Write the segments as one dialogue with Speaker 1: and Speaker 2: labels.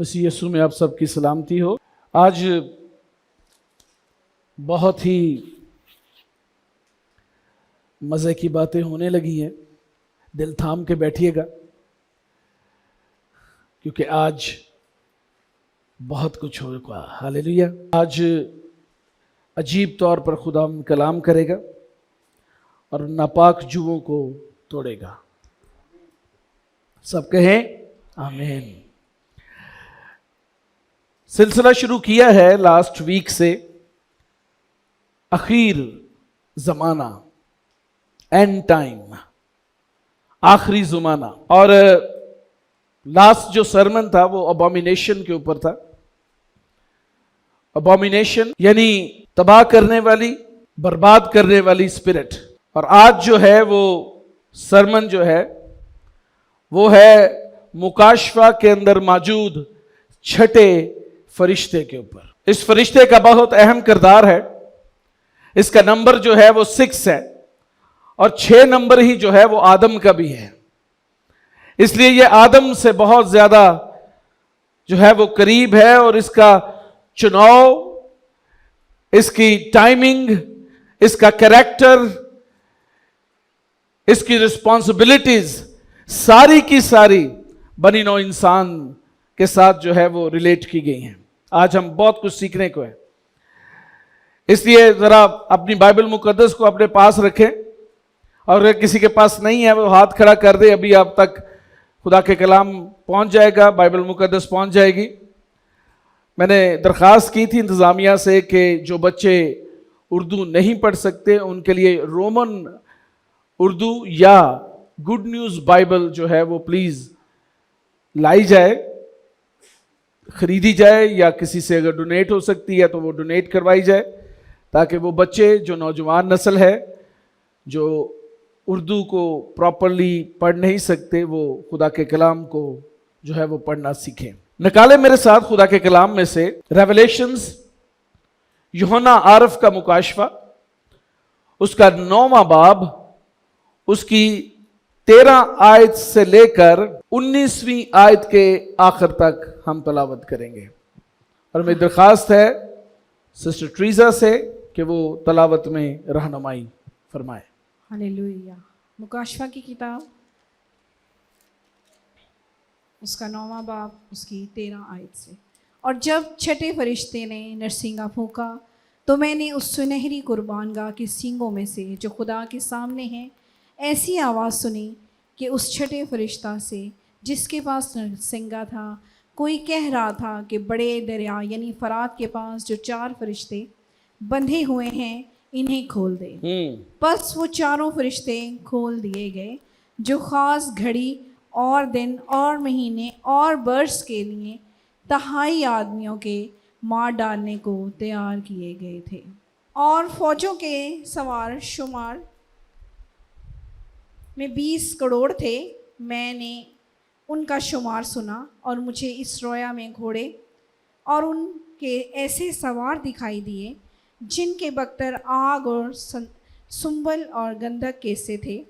Speaker 1: مسیح یسوع میں آپ سب کی سلامتی ہو۔ آج بہت ہی مزے کی باتیں ہونے لگی ہیں، دل تھام کے بیٹھیے گا کیونکہ آج بہت کچھ ہوگا۔ ہاللیلویا۔ آج عجیب طور پر خدا کلام کرے گا اور ناپاک جوؤں کو توڑے گا۔ سب کہیں آمین۔ سلسلہ شروع کیا ہے لاسٹ ویک سے، اخیر زمانہ، اینڈ ٹائم، آخری زمانہ، اور لاسٹ جو سرمن تھا وہ ابومینیشن کے اوپر تھا۔ ابومینیشن یعنی تباہ کرنے والی، برباد کرنے والی اسپرٹ۔ اور آج جو ہے وہ سرمن جو ہے وہ ہے مکاشفہ کے اندر موجود چھٹے فرشتے کے اوپر۔ اس فرشتے کا بہت اہم کردار ہے۔ اس کا نمبر جو ہے وہ 6 ہے، اور 6 نمبر ہی جو ہے وہ آدم کا بھی ہے، اس لیے یہ آدم سے بہت زیادہ جو ہے وہ قریب ہے، اور اس کا چناؤ، اس کی ٹائمنگ، اس کا کریکٹر، اس کی رسپانسبلٹیز ساری کی ساری بنی نوع انسان کے ساتھ جو ہے وہ ریلیٹ کی گئی ہیں۔ آج ہم بہت کچھ سیکھنے کو ہے، اس لیے ذرا اپنی بائبل مقدس کو اپنے پاس رکھیں، اور اگر کسی کے پاس نہیں ہے وہ ہاتھ کھڑا کر دے، ابھی آپ تک خدا کے کلام پہنچ جائے گا، بائبل مقدس پہنچ جائے گی۔ میں نے درخواست کی تھی انتظامیہ سے کہ جو بچے اردو نہیں پڑھ سکتے ان کے لیے رومن اردو یا گڈ نیوز بائبل جو ہے وہ پلیز لائی جائے، خریدی جائے، یا کسی سے اگر ڈونیٹ ہو سکتی ہے تو وہ ڈونیٹ کروائی جائے، تاکہ وہ بچے جو نوجوان نسل ہے جو اردو کو پراپرلی پڑھ نہیں سکتے، وہ خدا کے کلام کو جو ہے وہ پڑھنا سیکھیں۔ نکالے میرے ساتھ خدا کے کلام میں سے ریویلیشنز، یوحنا عارف کا مکاشفہ، اس کا 9واں باب، اس کی 13 آیت سے لے کر 19ویں آیت کے آخر تک ہم تلاوت کریں گے، اور میری درخواست ہے سسٹر ٹریزا سے کہ وہ تلاوت میں رہنمائی فرمائے۔
Speaker 2: ہلیلویا۔ مکاشفہ کی کتاب، اس کا 9واں باب، اس کی 13 آیت سے۔ اور جب چھٹے فرشتے نے نرسنگا پھونکا تو میں نے اس سنہری قربان گاہ کے سینگوں میں سے جو خدا کے سامنے ہے ایسی آواز سنی کہ اس چھٹے فرشتہ سے جس کے پاس نرسنگا تھا کوئی کہہ رہا تھا کہ بڑے دریا یعنی فرات کے پاس جو 4 فرشتے بندھے ہوئے ہیں انہیں کھول دے۔ پس وہ 4 فرشتے کھول دیے گئے جو خاص گھڑی اور دن اور مہینے اور برس کے لیے 2.5 آدمیوں کے مار ڈالنے کو تیار کیے گئے تھے، اور فوجوں کے سوار شمار میں 20 کروڑ تھے۔ میں نے ان کا شمار سنا، اور مجھے اس رویا میں گھوڑے اور ان کے ایسے سوار دکھائی دیے جن کے بختر آگ اور سنبل اور گندھک کے سے تھے،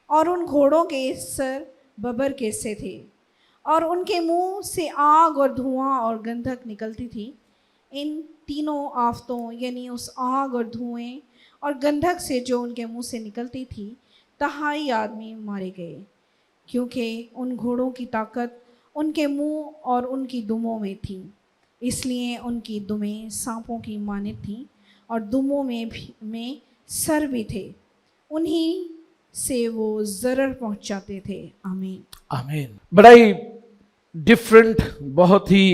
Speaker 2: اور ان گھوڑوں کے سر ببر کے سے تھے، اور ان کے منہ سے آگ اور دھواں اور گندھک نکلتی تھی۔ ان تینوں آفتوں یعنی اس آگ اور دھوئیں اور گندھک سے جو ان کے منہ سے نکلتی تھی 2.5 آدمی مارے گئے، کیونکہ ان گھوڑوں کی طاقت ان کے منہ اور ان کی دموں میں تھی، اس لیے ان کی دمیں سانپوں کی مانند تھیں اور دموں میں سر بھی تھے، انہی سے وہ ضرر پہنچاتے تھے۔ آمین
Speaker 1: آمین۔ بڑا ہی ڈیفرنٹ، بہت ہی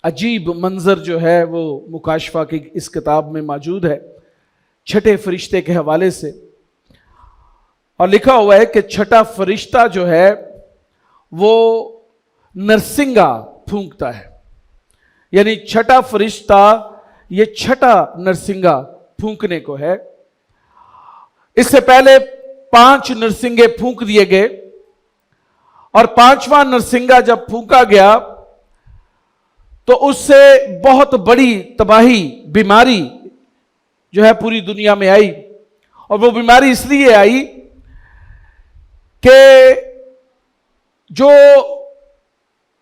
Speaker 1: عجیب منظر جو ہے وہ مکاشفہ کی اس کتاب میں موجود ہے چھٹے فرشتے کے حوالے سے، اور لکھا ہوا ہے کہ چھٹا فرشتہ جو ہے وہ نرسنگا پھونکتا ہے، یعنی چھٹا فرشتہ یہ چھٹا نرسنگا پھونکنے کو ہے۔ اس سے پہلے 5 نرسنگے پھونک دیے گئے، اور 5واں نرسنگا جب پھونکا گیا تو اس سے بہت بڑی تباہی، بیماری جو ہے پوری دنیا میں آئی، اور وہ بیماری اس لیے آئی کہ جو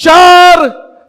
Speaker 1: 4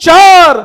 Speaker 1: 4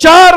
Speaker 1: 4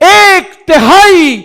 Speaker 1: 1/3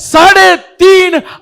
Speaker 1: 3.5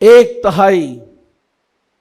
Speaker 1: 1/3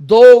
Speaker 1: 2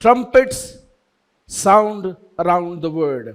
Speaker 1: trumpets sound around the world.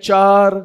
Speaker 1: 4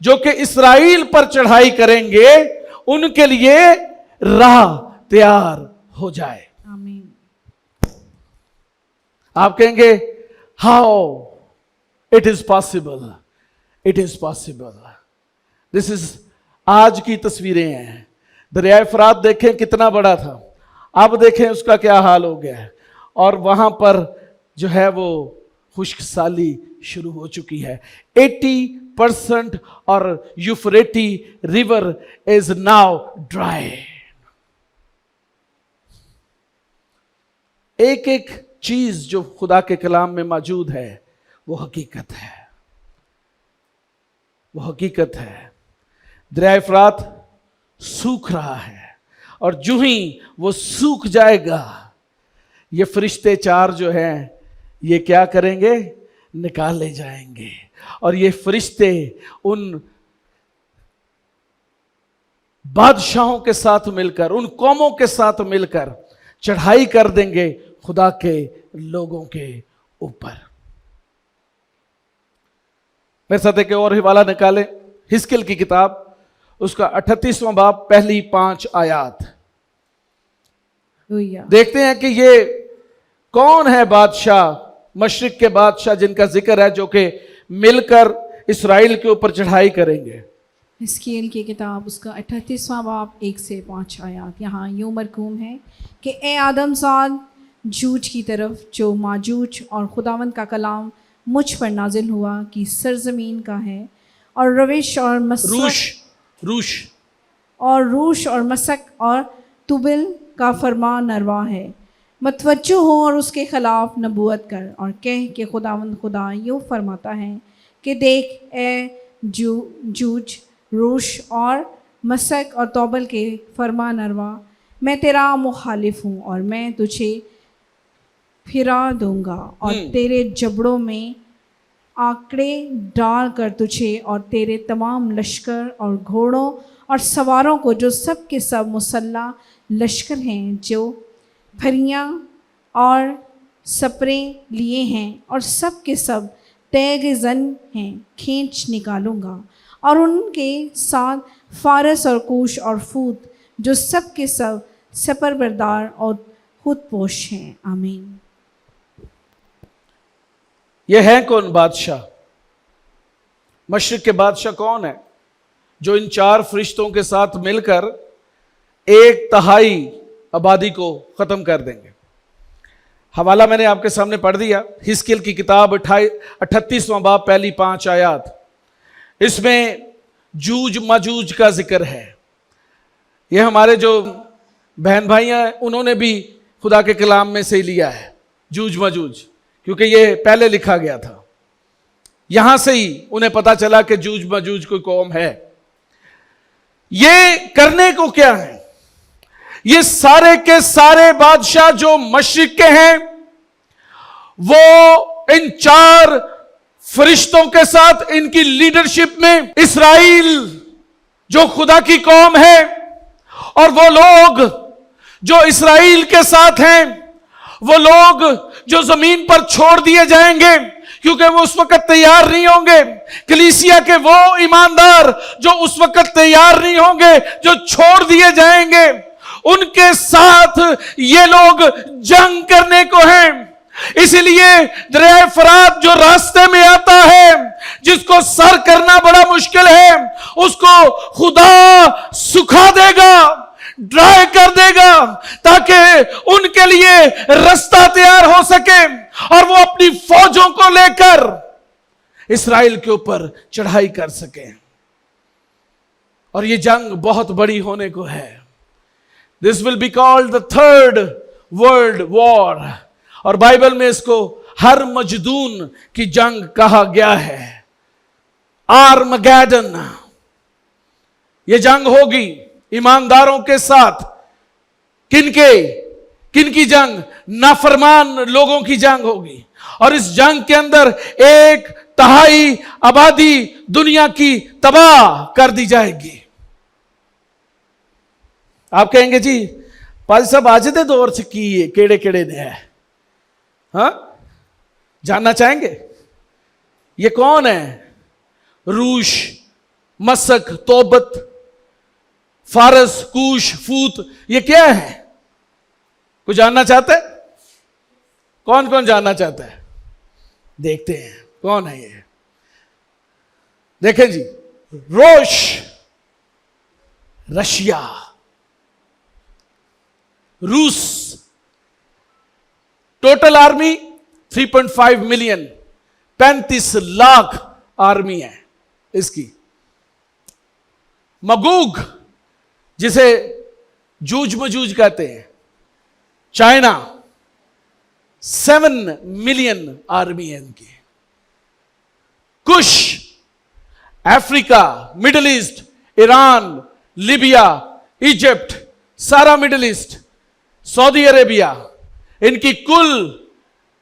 Speaker 1: جو کہ اسرائیل پر چڑھائی کریں گے ان کے لیے راہ تیار ہو جائے.
Speaker 2: آمین.
Speaker 1: آپ کہیں گے how it is possible. It is possible. This is آج کی تصویریں ہیں. دریائے فرات دیکھیں کتنا بڑا تھا, اب دیکھیں اس کا کیا حال ہو گیا ہے, اور وہاں پر جو ہے وہ خشک سالی شروع ہو چکی ہے. 80% اور یوفریٹی ریور از ناؤ ڈرائی. ایک ایک چیز جو خدا کے کلام میں موجود ہے وہ حقیقت ہے, وہ حقیقت ہے. دریائے فرات سوکھ رہا ہے, اور جو ہی وہ سوکھ جائے گا یہ فرشتے 4 جو ہیں یہ کیا کریں گے, نکالے جائیں گے, اور یہ فرشتے ان بادشاہوں کے ساتھ مل کر, ان قوموں کے ساتھ مل کر چڑھائی کر دیں گے خدا کے لوگوں کے اوپر. میرے ساتھ ایک اور حوالہ نکالیں, حزقیل کی کتاب, اس کا 38واں باب, پہلی 5 آیات. دیکھتے ہیں کہ یہ کون ہے بادشاہ, مشرق کے بادشاہ جن کا ذکر ہے, جو کہ مل کر اسرائیل کے اوپر چڑھائی کریں گے.
Speaker 2: حزقیل کی کتاب, اس کا 38واں باب 1 سے 5 آیات. یہاں یوں مرقوم ہے کہ اے آدم زاد, جوج کی طرف جو ماجوج اور خداوند کا کلام مجھ پر نازل ہوا کی سرزمین کا ہے, اور روش اور روش اور مسک اور توبل کا فرمان نروا ہے. متوجہ ہو اور اس کے خلاف نبوت کر, اور کہہ کہ خداوند خدا یوں فرماتا ہے کہ دیکھ اے جوج, روش اور مسک اور توبل کے فرمان نروا, میں تیرا مخالف ہوں, اور میں تجھے پھرا دوں گا, اور تیرے جبڑوں میں آکڑے ڈال کر تجھے اور تیرے تمام لشکر اور گھوڑوں اور سواروں کو, جو سب کے سب مسلح لشکر ہیں, جو بھریاں اور سپریں لیے ہیں اور سب کے سب تیغ زن ہیں, کھینچ نکالوں گا, اور ان کے ساتھ فارس اور کوش اور فوت, جو سب کے سب سپر بردار اور خود پوش ہیں. آمین.
Speaker 1: یہ ہے کون بادشاہ؟ مشرق کے بادشاہ کون ہے جو ان 4 فرشتوں کے ساتھ مل کر 1/3 آبادی کو ختم کر دیں گے؟ حوالہ میں نے آپ کے سامنے پڑھ دیا, حزقیل کی کتاب 38واں باب, پہلی 5 آیات. اس میں جوج ماجوج کا ذکر ہے. یہ ہمارے جو بہن بھائی ہیں انہوں نے بھی خدا کے کلام میں سے ہی لیا ہے جوج ماجوج, کیونکہ یہ پہلے لکھا گیا تھا. یہاں سے ہی انہیں پتا چلا کہ جوج ماجوج کوئی قوم ہے. یہ کرنے کو کیا ہے؟ یہ سارے کے سارے بادشاہ جو مشرق کے ہیں وہ ان 4 فرشتوں کے ساتھ, ان کی لیڈرشپ میں اسرائیل جو خدا کی قوم ہے, اور وہ لوگ جو اسرائیل کے ساتھ ہیں, وہ لوگ جو زمین پر چھوڑ دیے جائیں گے کیونکہ وہ اس وقت تیار نہیں ہوں گے. کلیسیا کے وہ ایماندار جو اس وقت تیار نہیں ہوں گے, جو چھوڑ دیے جائیں گے, ان کے ساتھ یہ لوگ جنگ کرنے کو ہیں. اسی لیے دریائے فرات جو راستے میں آتا ہے, جس کو سر کرنا بڑا مشکل ہے, اس کو خدا سکھا دے گا, ڈرائی کر دے گا, تاکہ ان کے لیے رستہ تیار ہو سکے, اور وہ اپنی فوجوں کو لے کر اسرائیل کے اوپر چڑھائی کر سکیں. اور یہ جنگ بہت بڑی ہونے کو ہے. This will be called the Third World War. اور بائبل میں اس کو ہر مجدون کی جنگ کہا گیا ہے, آرمگیڈن. یہ جنگ ہوگی ایمانداروں کے ساتھ. کن کی جنگ؟ نافرمان لوگوں کی جنگ ہوگی. اور اس جنگ کے اندر 1/3 آبادی دنیا کی تباہ کر دی جائے گی. آپ کہیں گے جی پادری صاحب آج دے دور سے کی کیڑے نے ہے, ہاں جاننا چاہیں گے؟ یہ کون ہے؟ روش مسک, توبت, فارس, کوش, فوت, یہ کیا ہے؟ کوئی جاننا چاہتا ہے؟ کون کون جاننا چاہتا ہے؟ دیکھتے ہیں کون ہے یہ. دیکھیں جی, روش, رشیا, روس, total army 3.5 million, 35 lakh army ہے اس کی. مگوگ جسے جوج مجوج کہتے ہیں, چائنا 7 ملین آرمی ہے ان کی. کش, افریقہ, Middle East, Iran, Libya, Egypt, سارا مڈل ایسٹ, سعودی عربیہ, ان کی کل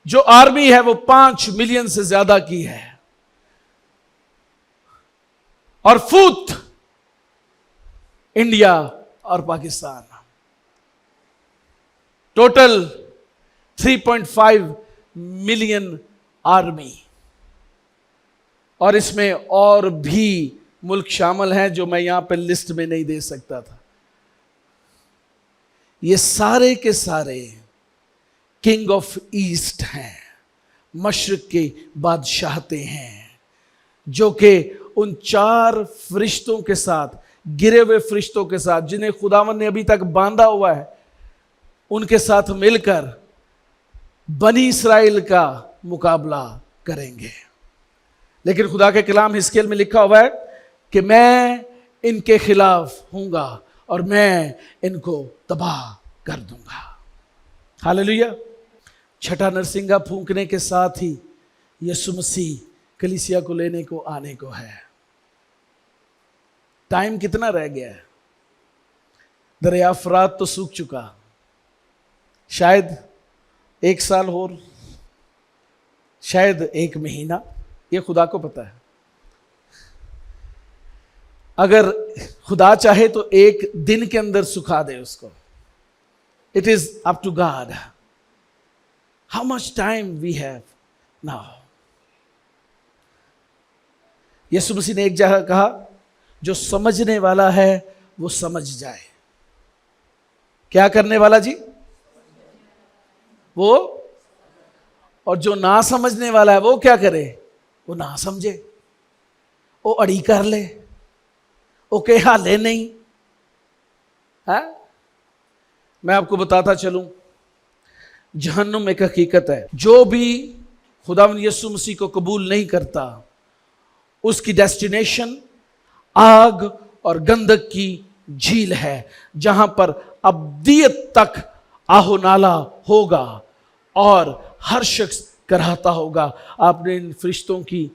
Speaker 1: جو آرمی ہے وہ 5 ملین سے زیادہ کی ہے. اور فوت, انڈیا اور پاکستان, ٹوٹل 3.5 ملین آرمی. اور اس میں اور بھی ملک شامل ہیں جو میں یہاں پہ لسٹ میں نہیں دے سکتا تھا. یہ سارے کے سارے کنگ آف ایسٹ ہیں, مشرق کے بادشاہتے ہیں, جو کہ ان 4 فرشتوں کے ساتھ, گرے ہوئے فرشتوں کے ساتھ, جنہیں خداوند نے ابھی تک باندھا ہوا ہے, ان کے ساتھ مل کر بنی اسرائیل کا مقابلہ کریں گے. لیکن خدا کے کلام حزقیل میں لکھا ہوا ہے کہ میں ان کے خلاف ہوں گا اور میں ان کو تباہ کر دوں گا. ہاللیلویا. چھٹا نرسنگا پھونکنے کے ساتھ ہی یسوع مسیح کلیسیا کو لینے کو آنے کو ہے. ٹائم کتنا رہ گیا ہے؟ دریا فرات تو سوکھ چکا, شاید 1 سال اور, شاید 1 مہینہ, یہ خدا کو پتا ہے. اگر خدا چاہے تو 1 دن کے اندر سکھا دے اس کو. It is up to God. How much time we have now? یسوع مسیح نے ایک جگہ کہا, جو سمجھنے والا ہے وہ سمجھ جائے. کیا کرنے والا جی؟ وہ. اور جو نہ سمجھنے والا ہے وہ کیا کرے؟ وہ نہ سمجھے, وہ اڑی کر لے, وہ کہ حالے نہیں. میں آپ کو بتاتا چلوں, جہنم ایک حقیقت ہے. جو بھی خداوند یسوع مسیح کو قبول نہیں کرتا, اس کی ڈیسٹینیشن آگ اور گندک کی جھیل ہے, جہاں پر ابدیت تک آہو نالا ہوگا اور ہر شخص کراہتا ہوگا. آپ نے ان فرشتوں کی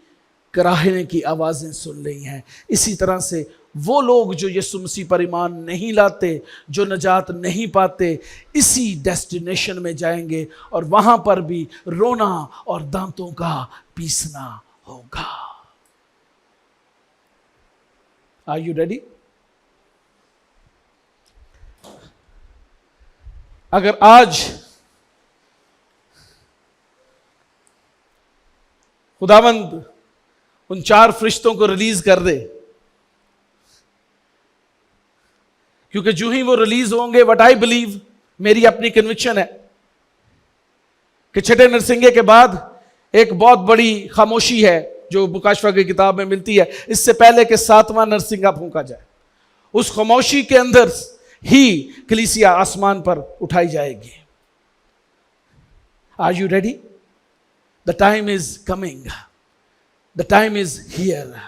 Speaker 1: کراہنے کی آوازیں سن رہی ہیں. اسی طرح سے وہ لوگ جو یسوع مسیح پر ایمان نہیں لاتے, جو نجات نہیں پاتے, اسی ڈیسٹینیشن میں جائیں گے اور وہاں پر بھی رونا اور دانتوں کا پیسنا ہوگا. Are you ready? اگر آج خداوند ان 4 فرشتوں کو ریلیز کر دے, کیونکہ جو ہی وہ ریلیز ہوں گے, وٹ آئی بلیو, میری اپنی کنوکشن ہے کہ چھٹے نرسنگے کے بعد ایک بہت بڑی خاموشی ہے جو مکاشفہ کی کتاب میں ملتی ہے, اس سے پہلے کہ 7واں نرسنگا پھونکا جائے. اس خاموشی کے اندر ہی کلیسیا آسمان پر اٹھائی جائے گی. Are you ready? The time is coming. The time is here.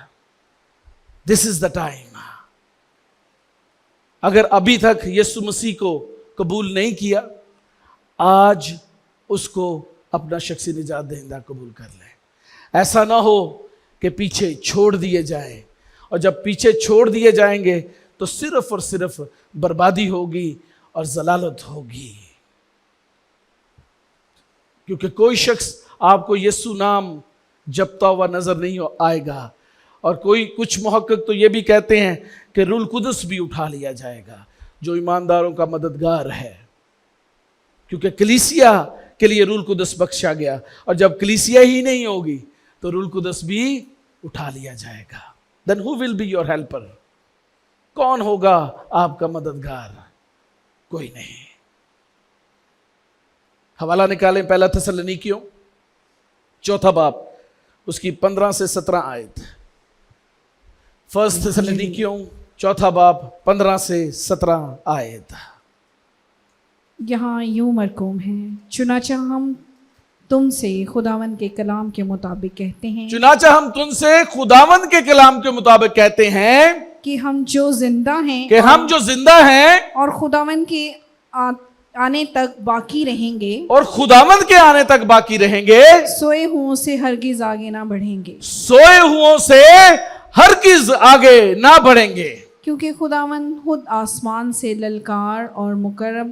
Speaker 1: This is the time. اگر ابھی تک یسوع مسیح کو قبول نہیں کیا, آج اس کو اپنا شخصی نجات دہندہ قبول کر لیں. ایسا نہ ہو کہ پیچھے چھوڑ دیے جائیں, اور جب پیچھے چھوڑ دیے جائیں گے تو صرف اور صرف بربادی ہوگی اور ضلالت ہوگی. کیونکہ کوئی شخص آپ کو یسوع نام جپتا ہوا نظر نہیں آئے گا. اور کچھ محقق تو یہ بھی کہتے ہیں کہ روح القدس بھی اٹھا لیا جائے گا, جو ایمانداروں کا مددگار ہے, کیونکہ کلیسیا کے لیے روح القدس بخشا گیا, اور جب کلیسیا ہی نہیں ہوگی تو روح القدس بھی اٹھا لیا جائے گا. then who will be your helper? کون ہوگا آپ کا مددگار؟ کوئی نہیں. حوالہ نکالیں پہلا تسلنیکیوں 4 باب اس کی 15 سے 17 آیت. فرسٹ تسلنیکیوں 4 باب 15 سے 17 آیت.
Speaker 2: یہاں یوں مرقوم ہے، چنانچہ ہم تم سے خداوند کے کلام کے مطابق کہتے ہیں
Speaker 1: چنانچہ ہم تم سے خداوند کے کلام کے مطابق کہتے ہیں
Speaker 2: کہ ہم جو زندہ ہیں
Speaker 1: کہ ہم جو زندہ ہیں
Speaker 2: اور خداوند کے آنے تک باقی رہیں گے
Speaker 1: اور خداوند کے آنے تک باقی رہیں گے،
Speaker 2: سوئے ہوں سے ہرگز آگے نہ بڑھیں گے،
Speaker 1: سوئے ہوں سے ہرگز آگے نہ بڑھیں گے.
Speaker 2: کیونکہ خداوند خود آسمان سے للکار اور مقرب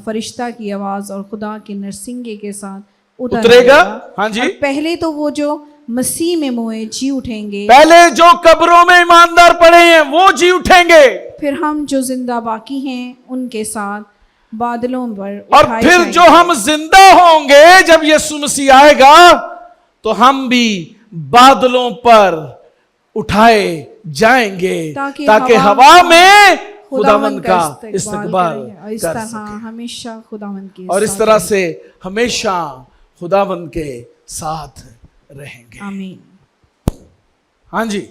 Speaker 2: فرشتہ کی آواز اور خدا کے نرسنگے کے ساتھ
Speaker 1: اترے گا. ہاں جی.
Speaker 2: اور پہلے تو وہ جو مسیح میں موئے جی اٹھیں گے،
Speaker 1: پہلے جو قبروں میں ایماندار پڑے ہیں وہ جی اٹھیں گے،
Speaker 2: پھر ہم جو زندہ باقی ہیں ان کے ساتھ بادلوں پر
Speaker 1: اور
Speaker 2: اٹھائے
Speaker 1: پھر
Speaker 2: جائیں
Speaker 1: جو
Speaker 2: گے.
Speaker 1: ہم زندہ ہوں گے جب یسوع مسیح آئے گا تو ہم بھی بادلوں پر اٹھائے جائیں گے تاکہ ہوا میں خداوند کا استقبال
Speaker 2: کریں. اس
Speaker 1: کر
Speaker 2: طرح
Speaker 1: سکیں،
Speaker 2: ہمیشہ خداوند کے
Speaker 1: اور اس
Speaker 2: ساتھ
Speaker 1: طرح
Speaker 2: رہیں.
Speaker 1: سے ہمیشہ خداوند کے ساتھ رہیں گے.
Speaker 2: آمین.
Speaker 1: ہاں جی.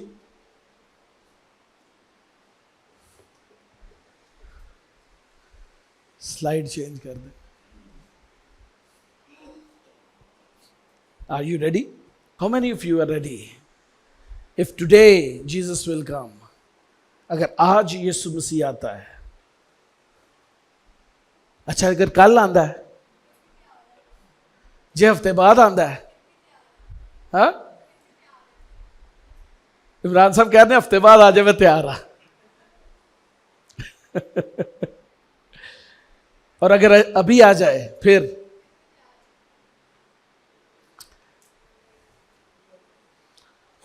Speaker 1: سلائیڈ چینج کر دیں. Are you ready? How many of you are ready? If today Jesus will come, اگر آج یسوع مسیح آتا ہے، اچھا اگر کل آندا ہے، جے ہفتے بعد آندا ہے، ہاں عمران صاحب کہتے ہیں ہفتے بعد آ جائے میں تیار آ. اور اگر ابھی آ جائے پھر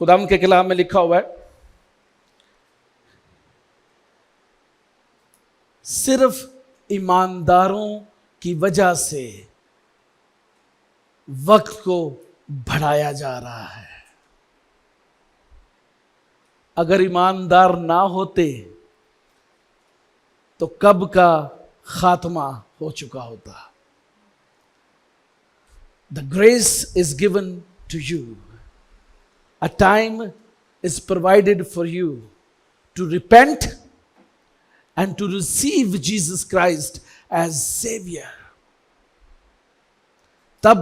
Speaker 1: خداوند کے کلام میں لکھا ہوا ہے صرف ایمانداروں کی وجہ سے وقت کو بڑھایا جا رہا ہے. اگر ایماندار نہ ہوتے تو کب کا خاتمہ ہو چکا ہوتا. The grace is given to you. A time is provided for you to repent and to receive Jesus Christ as Savior. تب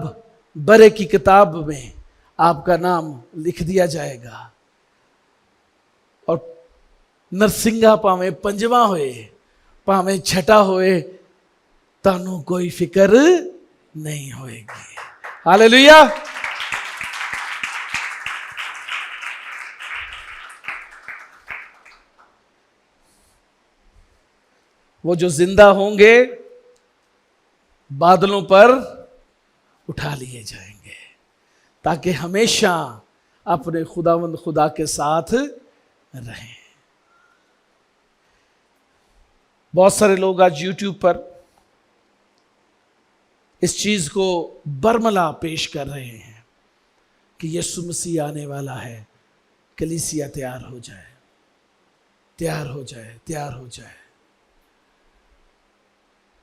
Speaker 1: برے کی کتاب میں آپ کا نام لکھ دیا جائے گا اور نرسنگا پاویں پنجواں ہوئے پاویں چھٹا ہوئے تانوں کوئی فکر نہیں ہوئے گی. ہاللیلویا. وہ جو زندہ ہوں گے بادلوں پر اٹھا لیے جائیں گے تاکہ ہمیشہ اپنے خداوند خدا کے ساتھ رہیں. بہت سارے لوگ آج یوٹیوب پر اس چیز کو برملا پیش کر رہے ہیں کہ یسوع مسیح آنے والا ہے، کلیسیا تیار ہو جائے، تیار ہو جائے، تیار ہو جائے.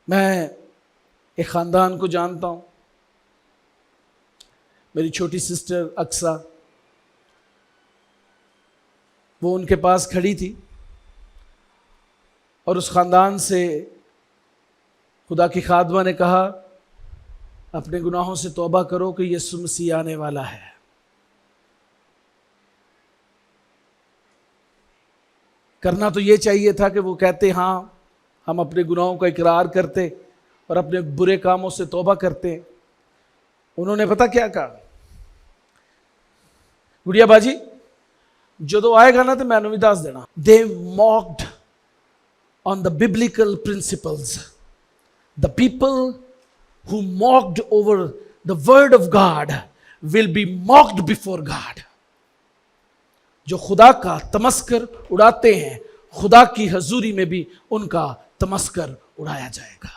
Speaker 1: میں ایک خاندان کو جانتا ہوں، میری چھوٹی سسٹر اقصیٰ، وہ ان کے پاس کھڑی تھی اور اس خاندان سے خدا کی خادمہ نے کہا اپنے گناہوں سے توبہ کرو کہ یسوع مسیح آنے والا ہے. کرنا تو یہ چاہیے تھا کہ وہ کہتے ہاں ہم اپنے گناہوں کا اقرار کرتے اور اپنے برے کاموں سے توبہ کرتے. انہوں نے پتہ کیا کہا؟ گڑیا باجی جدو آئے گا نا تو مینوں بھی دس دینا. They mocked on the biblical principles. The people who mocked over the word of God will be mocked before God. جو خدا کا تمسخر اڑاتے ہیں خدا کی حضوری میں بھی ان کا تمسخر اڑایا جائے گا.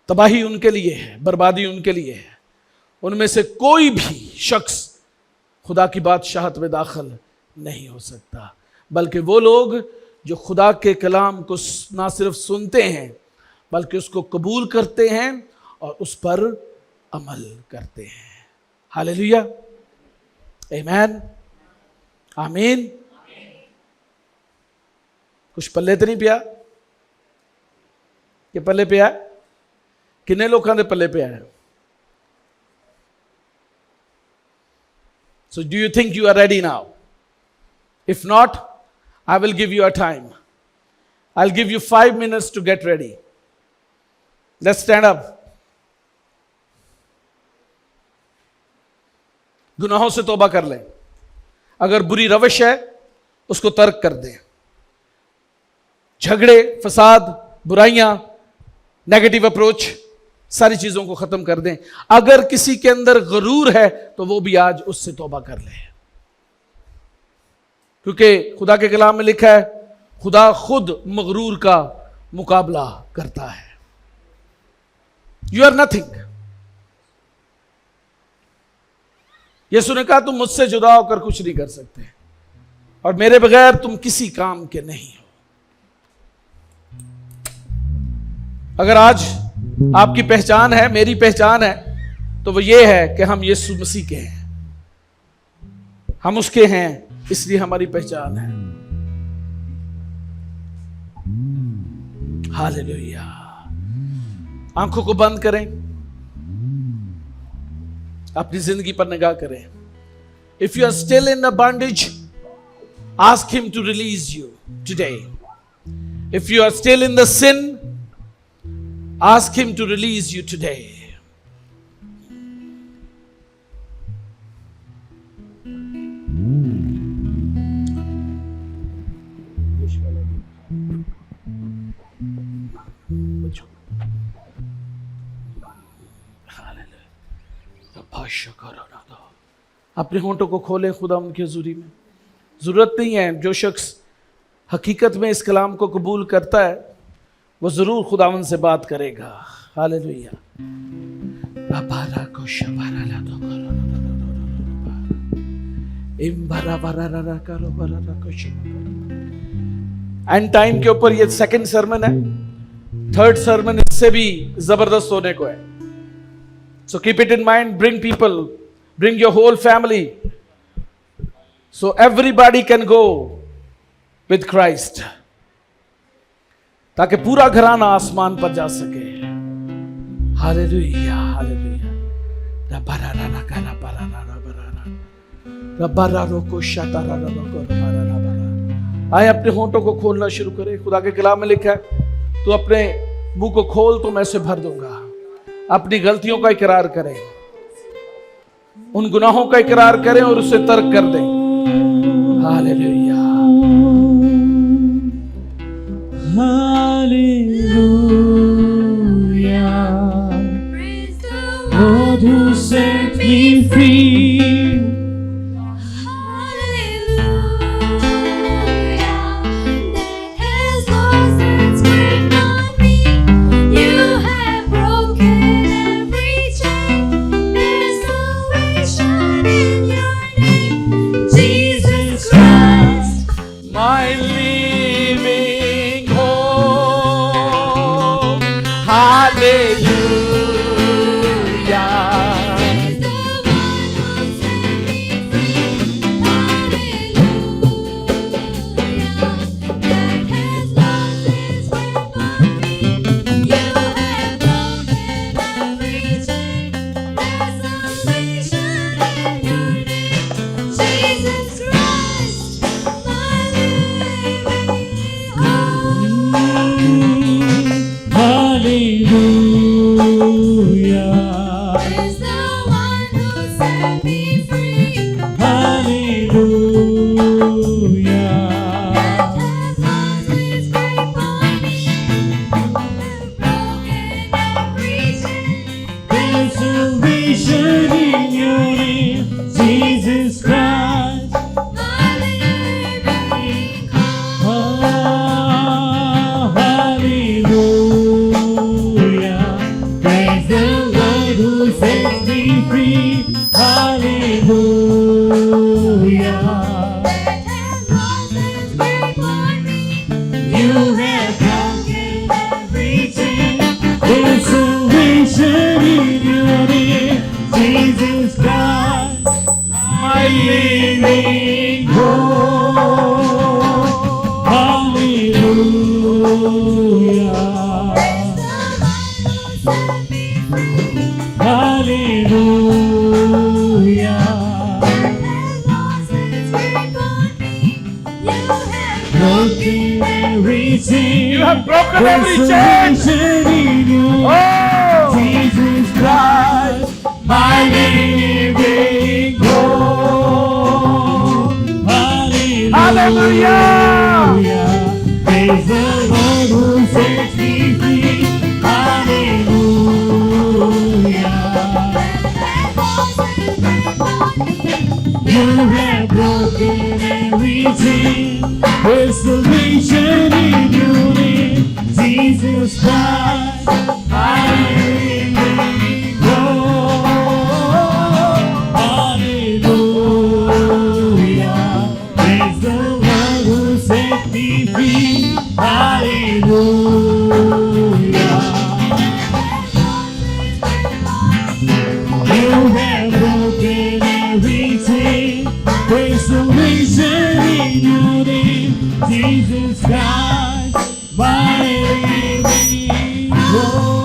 Speaker 1: تباہی ان کے لیے ہے، بربادی ان کے لیے ہے. ان میں سے کوئی بھی شخص خدا کی بادشاہت میں داخل نہیں ہو سکتا، بلکہ وہ لوگ جو خدا کے کلام کو نہ صرف سنتے ہیں بلکہ اس کو قبول کرتے ہیں اور اس پر عمل کرتے ہیں۔ ہاللیلویا، آمین، آمین۔ کچھ پلے تو نہیں پیا کہ پلے پیا؟ کنے لوگوں دے پلے پیا ہے؟ So do you think you are ready now? If not, I will give you a time. I'll give you 5 minutes to get ready. Let's stand up. گناہوں سے توبہ کر لیں، اگر بری روش ہے اس کو ترک کر دیں، جھگڑے، فساد، برائیاں، نیگیٹو اپروچ، ساری چیزوں کو ختم کر دیں۔ اگر کسی کے اندر غرور ہے تو وہ بھی آج اس سے توبہ کر لے، کیونکہ خدا کے کلام میں لکھا ہے خدا خود مغرور کا مقابلہ کرتا ہے۔ You are nothing. یسوع نے کہا تم مجھ سے جدا ہو کر کچھ نہیں کر سکتے، اور میرے بغیر تم کسی کام کے نہیں ہو۔ اگر آج آپ کی پہچان ہے، میری پہچان ہے، تو وہ یہ ہے کہ ہم یسوع مسیح کے ہیں، ہم اس کے ہیں، اس لیے ہماری پہچان ہے۔ ہاللیلویا۔ آنکھوں کو بند کریں، اپنی زندگی پر نگاہ کریں۔ If you are still in the bondage, ask him to release you today. If you are still in the sin, ask him to release you today. اپنے ہونٹوں کو کھولیں خدا ان کی حضوری میں۔ ضرورت نہیں ہے، جو شخص حقیقت میں اس کلام کو قبول کرتا ہے وہ ضرور خداوند سے بات کرے گا۔ ہاللیلویا۔ اینڈ ٹائم کے اوپر یہ سیکنڈ سرمن ہے، تھرڈ سرمن اس سے بھی زبردست ہونے کو ہے۔ So keep it in mind, bring people, bring your whole family, so everybody can go with Christ, تاکہ پورا گھرانہ آسمان پر جا سکے۔ ہاللیلویا، ہاللیلویا۔ آئے اپنے ہونٹوں کو کھولنا شروع کرے۔ خدا کے کلام میں لکھا ہے تو اپنے منہ کو کھول تو میں اسے بھر دوں گا۔ اپنی غلطیوں کا اقرار کریں، ان گناہوں کا اقرار کریں اور اسے ترک کر دیں۔ ہاللیلویا،
Speaker 3: Lord who set me free.
Speaker 1: You have broken every chain. Oh,
Speaker 3: Jesus Christ, my living hope.
Speaker 1: hallelujah.
Speaker 3: Praise the Lord who sets me free. Hallelujah. You have broken every chain. There's salvation in your name, Jesus Christ, my living hope. Hallelujah. Praise the Lord who set me free. Hallelujah. You have broken every chain. There's salvation in your name, Jesus Christ, my living hope.